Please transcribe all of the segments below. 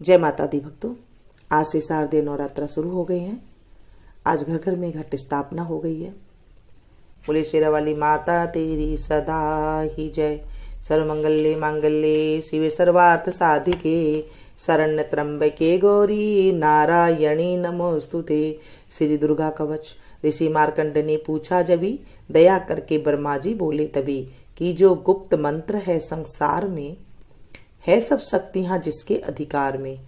जय माता दी भक्तों। आज से शारदीय नवरात्र शुरू हो गए हैं। आज घर घर में घट स्थापना हो गई है। बोले शेरा वाली माता तेरी सदा ही जय। सर्वमंगल्ये मांगल्ये शिवे सर्वार्थ साधिके शरण्य त्र्यंबके गौरी नारायणी नमोस्तुते। श्री दुर्गा कवच। ऋषि मार्कंड ने पूछा जबी, दया करके ब्रह्मा जी बोले तभी, कि जो गुप्त मंत्र है संसार में, है सब शक्तियां जिसके अधिकार में।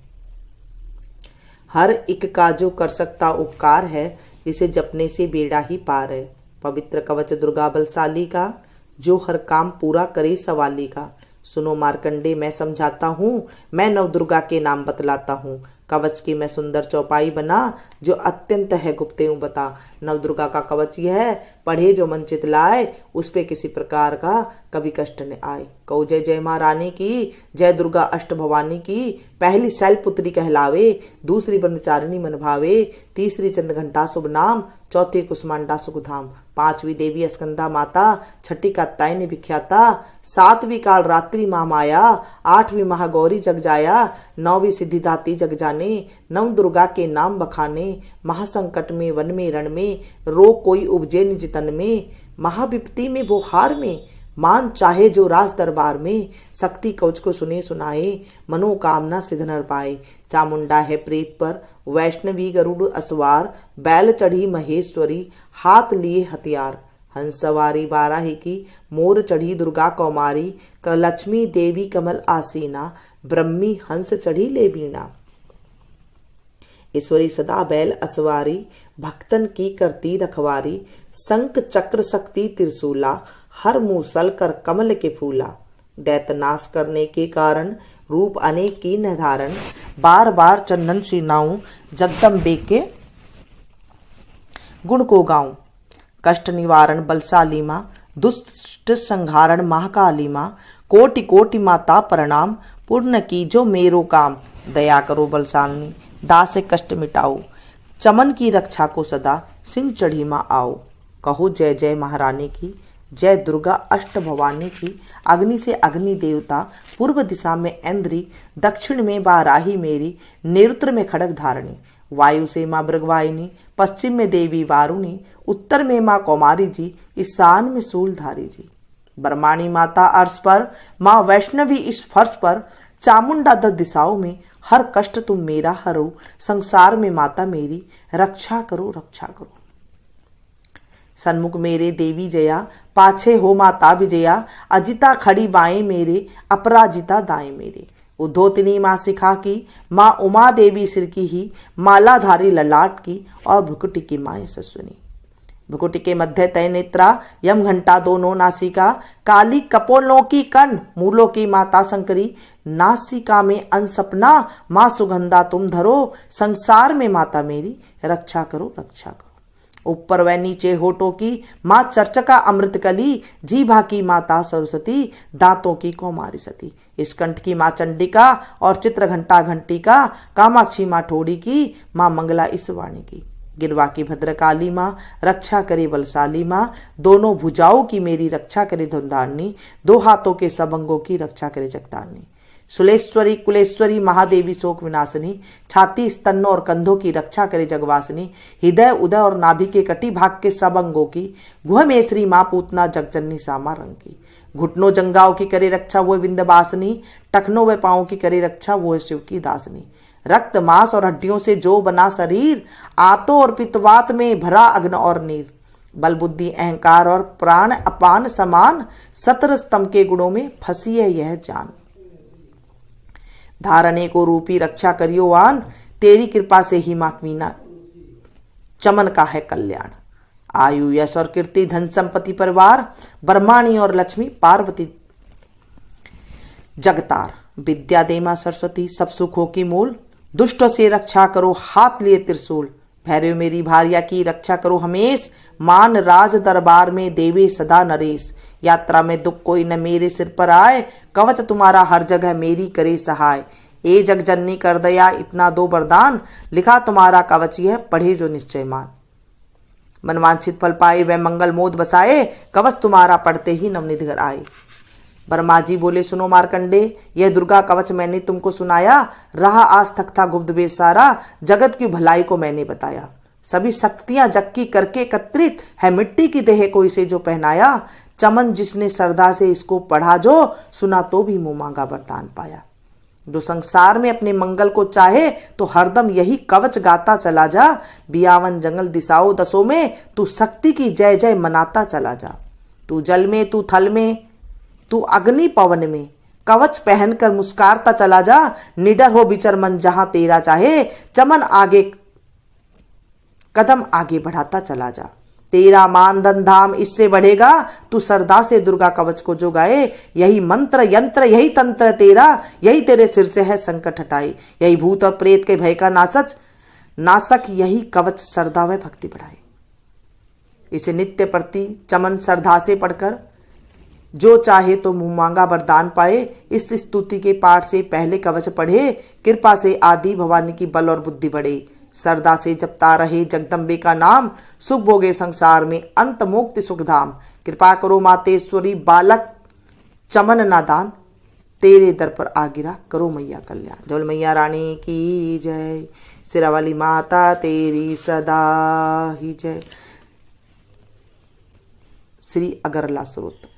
हर एक का जो कर सकता उपकार है, जिसे जपने से बेड़ा ही पार है। पवित्र कवच दुर्गा बलशाली का, जो हर काम पूरा करे सवाली का। सुनो मार्कंडे मैं समझाता हूँ, मैं नवदुर्गा के नाम बतलाता हूँ। कवच की मैं सुंदर चौपाई बना, जो अत्यंत है गुप्त यूं बता। नवदुर्गा का कवच यह है, पढ़े जो मन चित लाए, उस पे किसी प्रकार का कभी कष्ट न आए। कहो जय जय माँ रानी की, जय दुर्गा अष्ट भवानी की। पहली शैलपुत्री कहलावे, दूसरी ब्रह्मचारिणी मन भावे, तीसरी चंद्र घंटा शुभ नाम, चौथी कुसमांडा सुखधाम। पांचवी देवी स्कंदा माता, छठी कात्यायनी विख्याता, सातवीं काल रात्रि महामाया, आठवीं महागौरी जग जाया, नौवीं सिद्धिदाती जग जाने। नव दुर्गा के नाम बखाने, महासंकट में वन में रण में, रोग कोई उपजे निज तन में। महाविपत्ति में वो हार में, मान चाहे जो राज दरबार में। शक्ति कवच को सुने सुनाए, मनोकामना सिद्ध नर पाए। चामुंडा है प्रेत पर, वैष्णवी गरुड़ असवार, बैल चढ़ी महेश्वरी, हाथ लिए हथियार। हंस सवारी बाराही की, मोर चढ़ी दुर्गा कौमारी, लक्ष्मी देवी कमल आसीना, ब्रह्मी हंस चढ़ी ले बीणा। ईश्वरी सदा बैल असवारी, भक्तन की करती रखवारी। शंख चक्र शक्ति त्रिशूला, हर मूसल कर कमल के फूला। दैत नाश करने के कारण, रूप अनेक की निर्धारण। बार बार चंदन सीनाऊं, जगदम्बे के गुण को गाऊं। कष्ट निवारण बलशाली मां, दुष्ट संहारण महाकाली मां। कोटि कोटि माता प्रणाम, पूर्ण की जो मेरो काम। दया करो बलशालिनी, दास से कष्ट मिटाओ। चमन की रक्षा को सदा, सिंह चढ़ी मां आओ। कहो जय जय महारानी की, जय दुर्गा अष्ट भवानी की। अग्नि से अग्नि देवता, पूर्व दिशा में इंद्री, दक्षिण में बाराही मेरी, निरुद्र में खड़ग धारणी। वायु से माँ भृगवाहिनी, पश्चिम में देवी वारुणी, उत्तर में माँ कौमारी जी, ईशान में शूलधारी जी। ब्रह्माणी माता अर्श पर, माँ वैष्णवी इस फर्श पर। चामुंडा 10 दिशाओं में, हर कष्ट तुम मेरा हरो। संसार में माता मेरी, रक्षा करो रक्षा करो। सन्मुख मेरे देवी जया, पाछे हो माता विजया। अजिता खड़ी बाएं मेरे, अपराजिता दाएं मेरे। उद्धोतिनी माँ शिखा की, माँ उमा देवी सिर की ही, मालाधारी ललाट की, और भ्रुकुटी की माँ यशस्विनी। भ्रुकुटी के मध्य तय नेत्रा, यम घंटा दोनों नासिका। काली कपोलों की कर्ण, मूलों की माता शंकरी। नासिका में अनसपना, माँ सुगंधा तुम धरो। संसार में माता मेरी, रक्षा करो रक्षा करो। ऊपर व नीचे होठों की, माँ चर्चका अमृत कली। जीभा की माता सरस्वती, दांतों की कौमारी सती। इस कंठ की माँ चंडिका, और चित्र घंटा घंटिका। कामाक्षी माँ ठोड़ी की, माँ मंगला इस वाणी की। गिरवा की भद्रकाली माँ, रक्षा करे बलशाली माँ। दोनों भुजाओं की मेरी रक्षा करे धुंधारनी, दो हाथों के सब अंगों की रक्षा करे जगतारनी। सुलेश्वरी कुलेश्वरी महादेवी शोक विनाशिनी, छाती स्तनों और कंधों की रक्षा करे जगवासिनी। हृदय उदय और नाभि के कटी भाग के सब अंगों की, गुह में श्री माँ पूतना जगजननी सामा रंग की। घुटनों जंगाओं की करे रक्षा वो विंध्यवासिनी, टखनों व पाँव की करे रक्षा वो है शिव की दासनी। रक्त मांस और हड्डियों से जो बना शरीर, आतो और पित्तवात में भरा अग्न और नीर। बल बुद्धि अहंकार और प्राण अपान समान, 17 स्तंभ के गुणों में फंसी है यह जान। धारने को रूपी रक्षा करियो वान, तेरी कृपा से ही माँ मीना चमन का है कल्याण। आयु यश और कीर्ति धन संपत्ति परिवार, ब्रह्माणी और लक्ष्मी पार्वती जगतार। विद्या दे मां सरस्वती, सब सुखों की मूल। दुष्टों से रक्षा करो हाथ लिए त्रिशूल। भैरव मेरी भार्या की रक्षा करो हमेश, मान राज दरबार में देवे सदा नरेश। यात्रा में दुख कोई न मेरे सिर पर आए, कवच तुम्हारा हर जगह मेरी करे सहाय। ए जग जननी कर दया इतना दो वरदान, लिखा तुम्हारा कवच यह पढ़े जो निश्चय मान। मनवांछित फल पाए वह मंगल मोद बसाए, कवच तुम्हारा पढ़ते ही नवनिधि घर आए। ब्रह्मा जी बोले, सुनो मार्कंडे, यह दुर्गा कवच मैंने तुमको सुनाया, रहा आज तक था गुप्त वेद सारा, जगत की भलाई को मैंने बताया। सभी शक्तियां जग की करके एकत्रित है, मिट्टी की देह को इसे जो पहनाया, चमन जिसने श्रद्धा से इसको पढ़ा जो, सुना तो भी मुंह मांगा वरदान पाया। जो संसार में अपने मंगल को चाहे तो हरदम यही कवच गाता चला जा, बियावन जंगल दिशाओं दसों में तू शक्ति की जय जय मनाता चला जा। तू जल में, तू थल में, तू अग्नि पवन में, कवच पहनकर मुस्कारता चला जा, निडर हो विचर मन जहां तेरा चाहे, चमन आगे कदम आगे बढ़ाता चला जा। तेरा मान धन धाम इससे बढ़ेगा, तू श्रद्धा से दुर्गा कवच को जो गाए, यही मंत्र यंत्र यही तंत्र तेरा, यही तेरे सिर से है संकट हटाए, यही भूत और प्रेत के भय का नाशक यही कवच श्रद्धा व भक्ति बढ़ाए। इसे नित्य प्रति चमन श्रद्धा से पढ़कर जो चाहे तो मुंह मांगा वरदान पाए। इस स्तुति के पाठ से पहले कवच पढ़े, कृपा से आदि भवानी की बल और बुद्धि बढ़े। श्रद्धा से जपता रहे जगदम्बे का नाम, सुख भोगे संसार में अंत मुक्ति सुखधाम। कृपा करो मातेश्वरी बालक चमन नादान, तेरे दर पर आ गिरा करो मैया कल्याण। धौल मैया रानी की जय, सिरा वाली माता तेरी सदा ही जय। श्री अगरला स्रोत।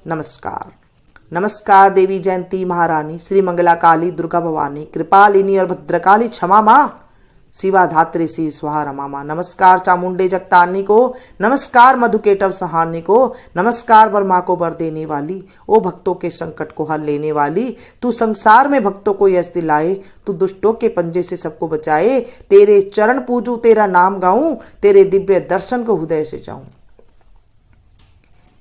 नमस्कार। नमस्कार देवी जयंती महारानी, श्री मंगला काली दुर्गा भवानी, कृपालिनी और भद्रकाली क्षमा माँ, शिवा धात्री श्री स्वाहा रमा माँ। नमस्कार चामुंडे जगतानी को, नमस्कार मधुकेटव सहानी को, नमस्कार ब्रह्मा को वर देने वाली, ओ भक्तों के संकट को हल लेने वाली। तू संसार में भक्तों को यश दिलाए, तू दुष्टों के पंजे से सबको बचाए। तेरे चरण पूजू, तेरा नाम गाऊं, तेरे दिव्य दर्शन को हृदय से चाहूं।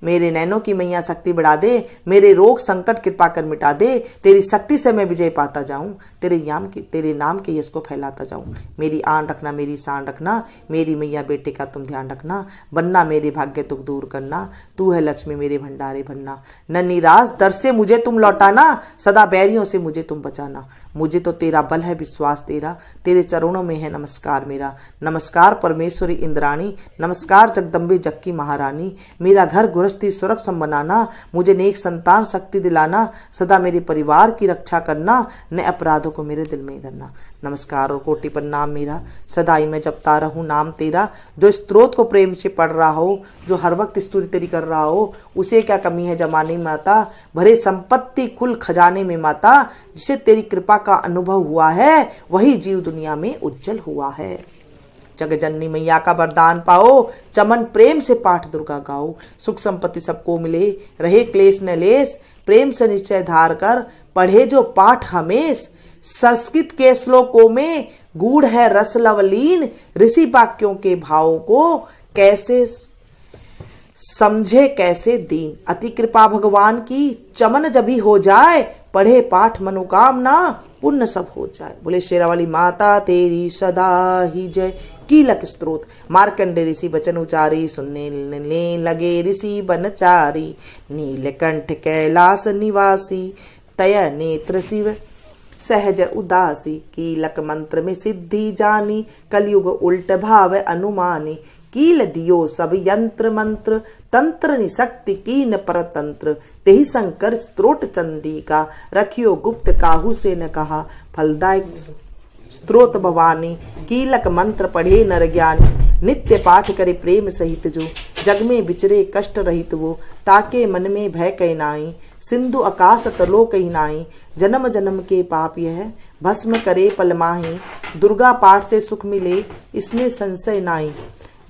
मेरे नैनों की मैया शक्ति बढ़ा दे, मेरे रोग संकट कृपा कर मिटा दे। तेरी शक्ति से मैं विजय पाता जाऊं, तेरे नाम के यश को फैलाता जाऊं। मेरी आन रखना, मेरी शान रखना, मेरी मैया बेटे का तुम ध्यान रखना। बनना मेरे भाग्य तुक दूर करना, तू है लक्ष्मी मेरे भंडारे भरना। न निराश दर से मुझे तुम लौटाना, सदा बैरियों से मुझे तुम बचाना। मुझे तो तेरा बल है विश्वास तेरा, तेरे चरणों में है नमस्कार मेरा। नमस्कार परमेश्वरी इंद्राणी, नमस्कार जगदम्बे जग की महारानी। मेरा घर गृहस्थी सुरक्षित बनाना, मुझे नेक संतान शक्ति दिलाना, सदा मेरे परिवार की रक्षा करना, न अपराधों को मेरे दिल में धरना। नमस्कार और कोटि प्रणाम मेरा, सदाई मैं जपता रहूं नाम तेरा। जो स्त्रोत को प्रेम से पढ़ रहा हो, जो हर वक्त स्तुति तेरी कर रहा हो, उसे क्या कमी है जमाने में माता। भरे संपत्ति कुल खजाने में माता, जिसे तेरी कृपा का अनुभव हुआ है, वही जीव दुनिया में उज्जवल हुआ है। जगजननी मैया का वरदान पाओ, चमन प्रेम से पाठ दुर्गा गाओ। सुख संपत्ति सबको मिले, रहे क्लेश न लेस, प्रेम से निश्चय धार कर पढ़े जो पाठ हमेश। संस्कृत के श्लोकों में गूढ़ है रस लवलीन, ऋषि वाक्यों के भावों को कैसे समझे कैसे दीन। अति कृपा भगवान की चमन जभी हो जाए, पढ़े पाठ मनोकामना पुण्य सब हो जाए। बोले शेरावाली माता तेरी सदा ही जय। कीलक स्त्रोत। मार्कंडे ऋषि वचन उचारी, सुनने लगे ऋषि बनचारी। नीलकंठ कैलाश निवासी, तय नेत्र शिव सहज उदासी। कीलक मंत्र में सिद्धि जानी, कलयुग उल्ट भाव अनुमानी। कील दियो सब यंत्र मंत्र, तंत्र निशक्ति कीन परतंत्र। तेहि शंकर स्त्रोत चंडिका, रखियो गुप्त काहू से न कहा। फलदायक स्त्रोत भवानी, कीलक मंत्र पढ़े नर ज्ञानी। नित्य पाठ करे प्रेम सहित जो, जग में विचरे कष्ट रहित वो। ताके मन में भय कह नाई, सिंधु आकाश तलो कही नाई। जन्म जन्म के पाप यह भस्म करे पल माही। दुर्गा पाठ से सुख मिले, इसमें संशय नाई।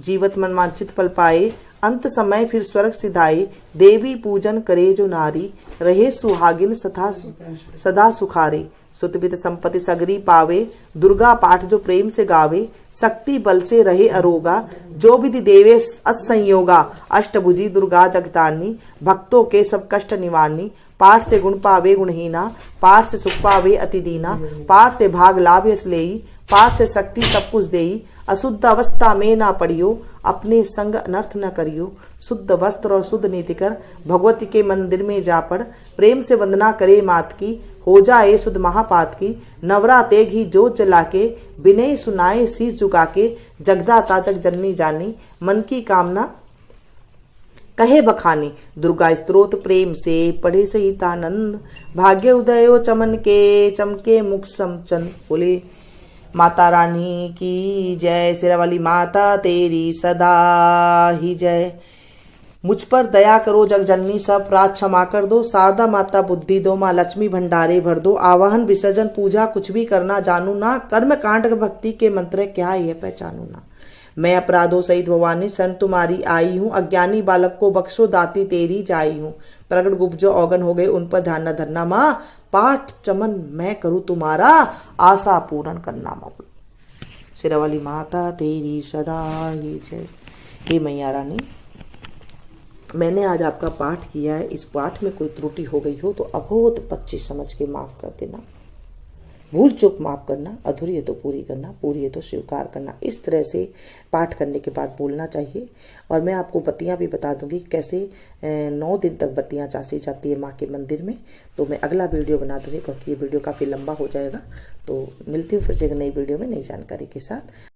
जीवत मन वांछित फल पाए, अंत समय फिर स्वर्ग सिधाए। देवी पूजन करे जो नारी, रहे सुहागिन सदा सुखारे। सुतवित संपत्ति सगरी पावे, दुर्गा पाठ जो प्रेम से गावे। शक्ति बल से रहे अरोगा, जो विधि देवे असंयोगा। अष्टभुजी दुर्गा जगतानी, भक्तों के सब कष्ट निवारनी। पाठ से गुण पावे गुणहीना, पाठ से सुख पावे अति दीना। पाठ से भाग लाभ यश लेई, पाठ से शक्ति सब कुछ देई। अशुद्ध अवस्था में ना पड़ियो, अपने संग अनर्थ न करियो। शुद्ध वस्त्र और शुद्ध नीति कर, भगवती के मंदिर में जा पड़। प्रेम से वंदना करे मात की, हो जाए शुद्ध महापात की। नवराते घी जो चला के, विनय सुनाए शीश झुका के। जगदाता जग जननी जानी, मन की कामना कहे बखानी दुर्गा स्तोत्र प्रेम से पढ़े सहितानंद। भाग्य उदयो चमन के चमके मुख समचंद। बोले माता रानी की जय, शेरावाली माता तेरी सदा ही जय। मुझ पर दया करो जगजननी, सब अपराध क्षमा कर दो। शारदा माता बुद्धि दो, माँ लक्ष्मी भंडारे भर दो। आवाहन विसर्जन पूजा कुछ भी करना जानू ना, कर्म कांड भक्ति के मंत्र क्या यह पहचानू ना। मैं अपराधों सहित भवानी सन तुम्हारी आई हूँ, अज्ञानी बालक को बख्शो दाती तेरी जाई हूँ। प्रगट गुप्त जो औगन हो गए उन पर ध्यान न धरना माँ, पाठ चमन मैं करूँ तुम्हारा, आशा पूर्ण करना माँ। शेरावाली माता तेरी सदा ही जय। हे मैया रानी, मैंने आज आपका पाठ किया है, इस पाठ में कोई त्रुटि हो गई हो तो अबोध बच्ची समझ के माफ़ कर देना। भूल चूक माफ़ करना, अधूरी है तो पूरी करना, पूरी है तो स्वीकार करना। इस तरह से पाठ करने के बाद बोलना चाहिए। और मैं आपको बत्तियां भी बता दूंगी कैसे 9 दिन तक बत्तियां चासी जाती है माँ के मंदिर में। तो मैं अगला वीडियो बना दूंगी क्योंकि ये वीडियो काफ़ी लंबा हो जाएगा। तो मिलती हूँ फिर से एक नई वीडियो में नई जानकारी के साथ।